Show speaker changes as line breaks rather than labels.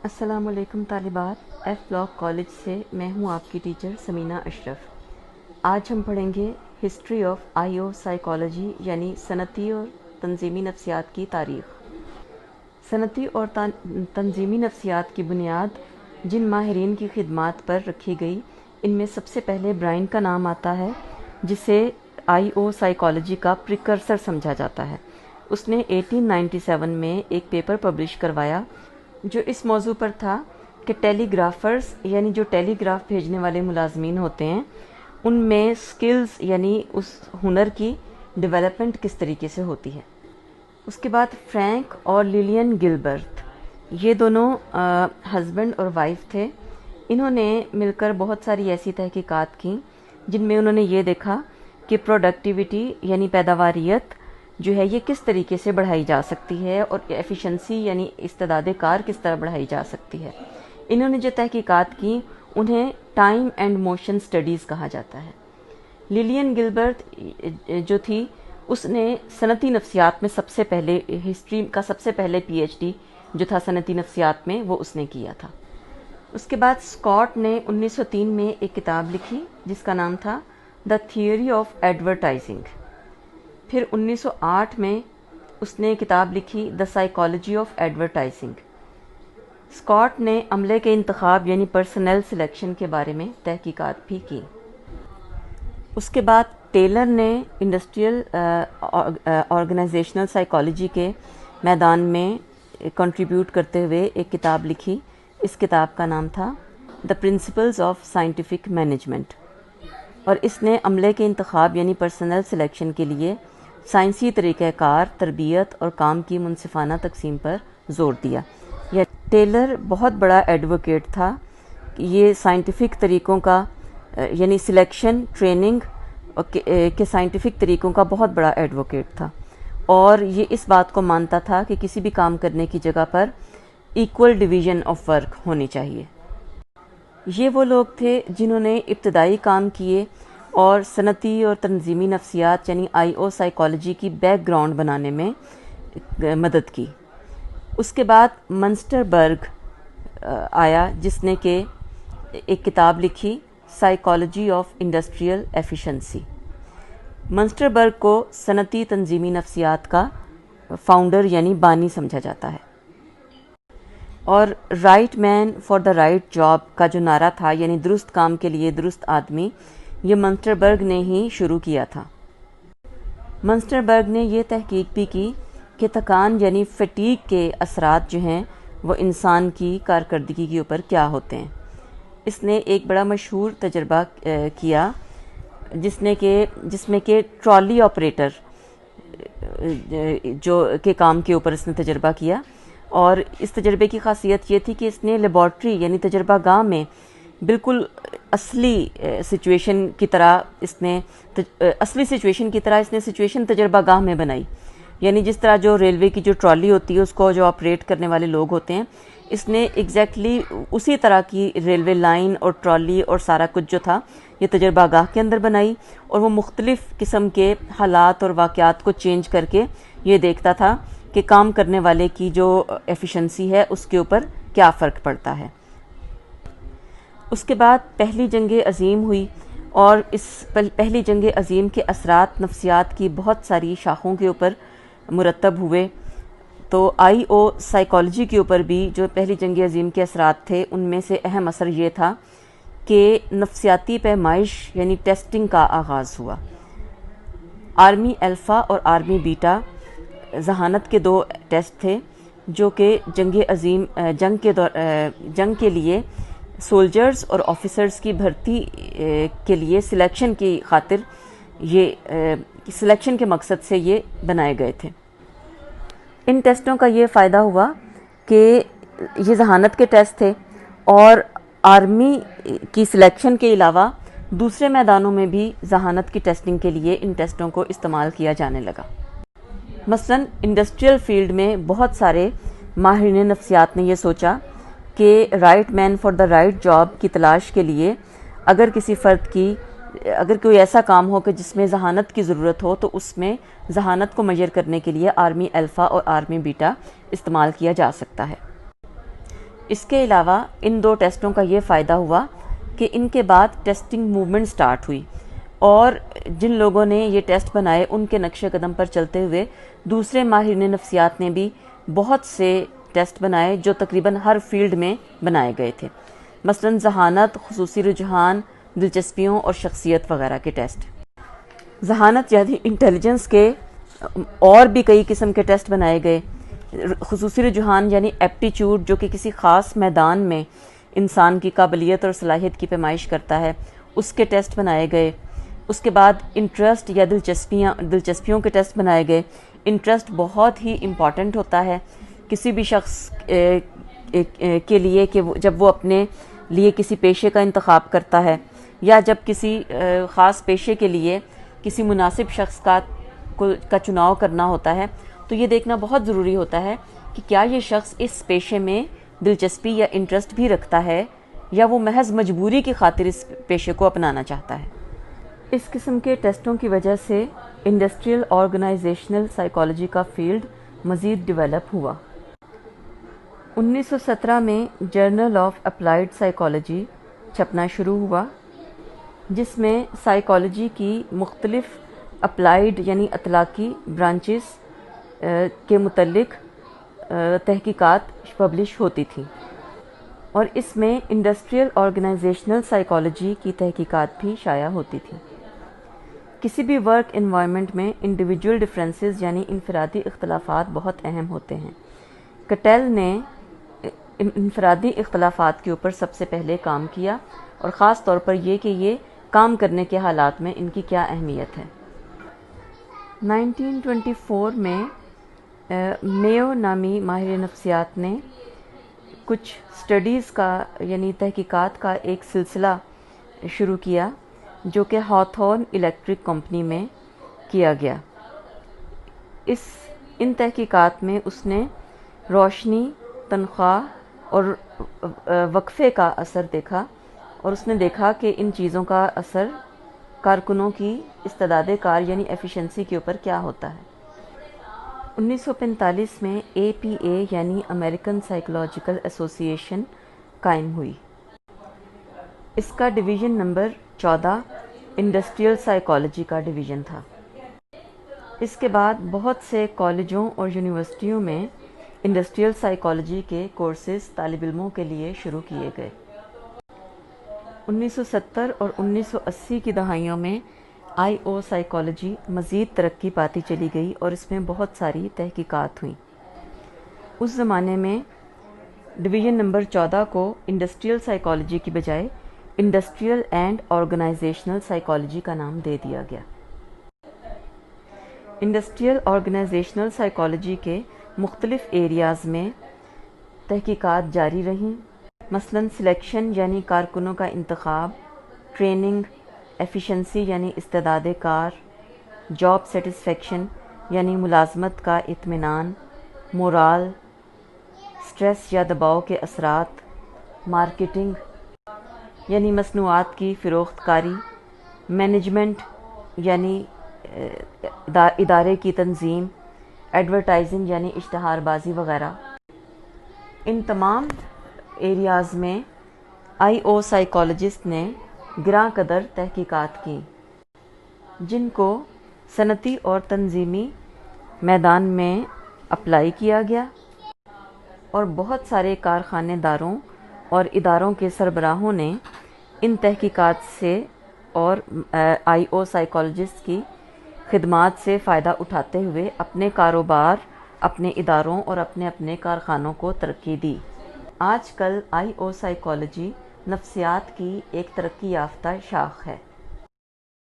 السلام علیکم طالبات، ایف بلاک کالج سے میں ہوں آپ کی ٹیچر سمینہ اشرف۔ آج ہم پڑھیں گے history of I O psychology یعنی صنعتی اور تنظیمی نفسیات کی تاریخ۔ صنعتی اور تنظیمی نفسیات کی بنیاد جن ماہرین کی خدمات پر رکھی گئی ان میں سب سے پہلے برائن کا نام آتا ہے، جسے آئی او سائیکالوجی کا پریکرسر سمجھا جاتا ہے۔ اس نے 1897 میں ایک پیپر پبلش کروایا جو اس موضوع پر تھا کہ ٹیلی گرافرز یعنی جو ٹیلی گراف بھیجنے والے ملازمین ہوتے ہیں ان میں سکلز یعنی اس ہنر کی ڈیولپمنٹ کس طریقے سے ہوتی ہے۔ اس کے بعد فرینک اور لیلین گلبرت، یہ دونوں ہسبینڈ اور وائف تھے۔ انہوں نے مل کر بہت ساری ایسی تحقیقات کیں جن میں انہوں نے یہ دیکھا کہ پروڈکٹیوٹی یعنی پیداواریت جو ہے یہ کس طریقے سے بڑھائی جا سکتی ہے اور ایفیشنسی یعنی استعداد کار کس طرح بڑھائی جا سکتی ہے۔ انہوں نے جو تحقیقات کی انہیں ٹائم اینڈ موشن سٹڈیز کہا جاتا ہے۔ لیلین گلبرت جو تھی اس نے صنعتی نفسیات میں سب سے پہلے ہسٹری کا سب سے پہلے پی ایچ ڈی جو تھا صنعتی نفسیات میں وہ اس نے کیا تھا۔ اس کے بعد اسکاٹ نے 1903 میں ایک کتاب لکھی جس کا نام تھا دا تھیوری آف ایڈورٹائزنگ۔ پھر 1908 میں اس نے کتاب لکھی the psychology of advertising. Scott نے عملے کے انتخاب یعنی پرسنل سلیکشن کے بارے میں تحقیقات بھی کی۔ اس کے بعد ٹیلر نے انڈسٹریل آرگنائزیشنل سائیکالوجی کے میدان میں کنٹریبیوٹ کرتے ہوئے ایک کتاب لکھی۔ اس کتاب کا نام تھا the principles of scientific management, اور اس نے عملے کے انتخاب یعنی پرسنل سلیکشن کے لیے سائنسی طریقہ کار، تربیت اور کام کی منصفانہ تقسیم پر زور دیا۔ یہ ٹیلر بہت بڑا ایڈوکیٹ تھا، یہ سائنٹیفک طریقوں کا یعنی سلیکشن ٹریننگ کے سائنٹیفک طریقوں کا بہت بڑا ایڈوکیٹ تھا، اور یہ اس بات کو مانتا تھا کہ کسی بھی کام کرنے کی جگہ پر ایکول ڈویژن آف ورک ہونی چاہیے۔ یہ وہ لوگ تھے جنہوں نے ابتدائی کام کیے اور صنعتی اور تنظیمی نفسیات یعنی آئی او سائیکالوجی کی بیک گراؤنڈ بنانے میں مدد کی۔ اس کے بعد منسٹر برگ آیا جس نے کہ ایک کتاب لکھی psychology of industrial efficiency. Minister برگ کو صنعتی تنظیمی نفسیات کا فاؤنڈر یعنی بانی سمجھا جاتا ہے، اور right man for the right job کا جو نعرہ تھا یعنی درست کام کے لیے درست آدمی، یہ منسٹر برگ نے ہی شروع کیا تھا۔ منسٹر برگ نے یہ تحقیق بھی کی کہ تھکان یعنی فٹیگ کے اثرات جو ہیں وہ انسان کی کارکردگی کے اوپر کیا ہوتے ہیں۔ اس نے ایک بڑا مشہور تجربہ کیا جس میں کہ ٹرالی آپریٹر جو کے کام کے اوپر اس نے تجربہ کیا، اور اس تجربے کی خاصیت یہ تھی کہ اس نے لیبارٹری یعنی تجربہ گاہ میں بالکل اصلی سچویشن کی طرح اس نے سچویشن تجربہ گاہ میں بنائی، یعنی جس طرح جو ریلوے کی جو ٹرالی ہوتی ہے اس کو جو آپریٹ کرنے والے لوگ ہوتے ہیں، اس نے ایگزیکٹلی اسی طرح کی ریلوے لائن اور ٹرالی اور سارا کچھ جو تھا یہ تجربہ گاہ کے اندر بنائی، اور وہ مختلف قسم کے حالات اور واقعات کو چینج کر کے یہ دیکھتا تھا کہ کام کرنے والے کی جو ایفیشنسی ہے اس کے اوپر کیا فرق پڑتا ہے۔ اس کے بعد پہلی جنگ عظیم ہوئی، اور اس پہلی جنگ عظیم کے اثرات نفسیات کی بہت ساری شاخوں کے اوپر مرتب ہوئے۔ تو آئی او سائیکالوجی کے اوپر بھی جو پہلی جنگ عظیم کے اثرات تھے ان میں سے اہم اثر یہ تھا کہ نفسیاتی پیمائش یعنی ٹیسٹنگ کا آغاز ہوا۔ آرمی الفا اور آرمی بیٹا ذہانت کے دو ٹیسٹ تھے جو کہ جنگ کے لیے سولجرز اور آفیسرز کی بھرتی کے لیے سلیکشن کی خاطر سلیکشن کے مقصد سے یہ بنائے گئے تھے۔ ان ٹیسٹوں کا یہ فائدہ ہوا کہ یہ ذہانت کے ٹیسٹ تھے، اور آرمی کی سلیکشن کے علاوہ دوسرے میدانوں میں بھی ذہانت کی ٹیسٹنگ کے لیے ان ٹیسٹوں کو استعمال کیا جانے لگا۔ مثلاً انڈسٹریل فیلڈ میں بہت سارے ماہرین نفسیات نے یہ سوچا کہ right man for the right job کی تلاش کے لیے اگر کسی فرد کی اگر کوئی ایسا کام ہو کہ جس میں ذہانت کی ضرورت ہو تو اس میں ذہانت کو میجر کرنے کے لیے آرمی الفا اور آرمی بیٹا استعمال کیا جا سکتا ہے۔ اس کے علاوہ ان دو ٹیسٹوں کا یہ فائدہ ہوا کہ ان کے بعد ٹیسٹنگ موومنٹ سٹارٹ ہوئی، اور جن لوگوں نے یہ ٹیسٹ بنائے ان کے نقش قدم پر چلتے ہوئے دوسرے ماہرین نفسیات نے بھی بہت سے ٹیسٹ بنائے جو تقریباً ہر فیلڈ میں بنائے گئے تھے، مثلاً ذہانت، خصوصی رجحان، دلچسپیوں اور شخصیت وغیرہ کے ٹیسٹ۔ ذہانت یعنی انٹیلیجنس کے اور بھی کئی قسم کے ٹیسٹ بنائے گئے۔ خصوصی رجحان یعنی ایپٹیچیوڈ، جو کہ کسی خاص میدان میں انسان کی قابلیت اور صلاحیت کی پیمائش کرتا ہے، اس کے ٹیسٹ بنائے گئے۔ اس کے بعد انٹرسٹ یا دلچسپیوں کے ٹیسٹ بنائے گئے۔ انٹرسٹ بہت ہی امپورٹنٹ ہوتا ہے کسی بھی شخص کے لیے کہ جب وہ اپنے لیے کسی پیشے کا انتخاب کرتا ہے یا جب کسی خاص پیشے کے لیے کسی مناسب شخص کا چناؤ کرنا ہوتا ہے، تو یہ دیکھنا بہت ضروری ہوتا ہے کہ کیا یہ شخص اس پیشے میں دلچسپی یا انٹرسٹ بھی رکھتا ہے یا وہ محض مجبوری کی خاطر اس پیشے کو اپنانا چاہتا ہے۔ اس قسم کے ٹیسٹوں کی وجہ سے انڈسٹریل آرگنائزیشنل سائیکالوجی کا فیلڈ مزید ڈیولپ ہوا۔ 1917 میں جرنل آف اپلائیڈ سائیکالوجی چھپنا شروع ہوا، جس میں سائیکالوجی کی مختلف اپلائیڈ یعنی اطلاقی برانچز کے متعلق تحقیقات پبلش ہوتی تھیں، اور اس میں انڈسٹریل آرگنائزیشنل سائیکالوجی کی تحقیقات بھی شائع ہوتی تھیں۔ کسی بھی ورک انوائرمنٹ میں انڈیویجول ڈفرینسز یعنی انفرادی اختلافات بہت اہم ہوتے ہیں۔ کٹیل نے انفرادی اختلافات کے اوپر سب سے پہلے کام کیا، اور خاص طور پر یہ کہ یہ کام کرنے کے حالات میں ان کی کیا اہمیت ہے۔ 1924 میں میو نامی ماہر نفسیات نے کچھ سٹڈیز کا یعنی تحقیقات کا ایک سلسلہ شروع کیا جو کہ ہاتھورن الیکٹرک کمپنی میں کیا گیا۔ ان تحقیقات میں اس نے روشنی، تنخواہ اور وقفے کا اثر دیکھا، اور اس نے دیکھا کہ ان چیزوں کا اثر کارکنوں کی استعداد کار یعنی ایفیشنسی کے اوپر کیا ہوتا ہے۔ 1945 میں APA یعنی امریکن سائیکولوجیکل ایسوسی ایشن قائم ہوئی۔ اس کا ڈویژن نمبر 14 انڈسٹریل سائیکالوجی کا ڈویژن تھا۔ اس کے بعد بہت سے کالجوں اور یونیورسٹیوں میں انڈسٹریل سائیکالوجی کے کورسز طالب علموں کے لیے شروع کیے گئے۔ 1970 اور 1980 کی دہائیوں میں IO سائیکالوجی مزید ترقی پاتی چلی گئی اور اس میں بہت ساری تحقیقات ہوئیں۔ اس زمانے میں ڈویژن نمبر 14 کو انڈسٹریل سائیکالوجی کی بجائے انڈسٹریل اینڈ آرگنائزیشنل سائیکالوجی کا نام دے دیا گیا۔ انڈسٹریل آرگنائزیشنل سائیکالوجی کے مختلف ایریاز میں تحقیقات جاری رہیں، مثلاً سلیکشن یعنی کارکنوں کا انتخاب، ٹریننگ، ایفیشنسی یعنی استعداد کار، جاب سیٹسفیکشن یعنی ملازمت کا اطمینان، مورال، سٹریس یا دباؤ کے اثرات، مارکیٹنگ یعنی مصنوعات کی فروخت کاری، مینجمنٹ یعنی ادارے کی تنظیم، ایڈورٹائزنگ یعنی اشتہار بازی وغیرہ۔ ان تمام ایریاز میں IO سائیکالوجسٹ نے گراں قدر تحقیقات کی جن کو صنعتی اور تنظیمی میدان میں اپلائی کیا گیا، اور بہت سارے کارخانے داروں اور اداروں کے سربراہوں نے ان تحقیقات سے اور IO سائیکالوجسٹ کی خدمات سے فائدہ اٹھاتے ہوئے اپنے کاروبار، اپنے اداروں اور اپنے کارخانوں کو ترقی دی۔ آج کل IO سائیکالوجی نفسیات کی ایک ترقی یافتہ شاخ ہے۔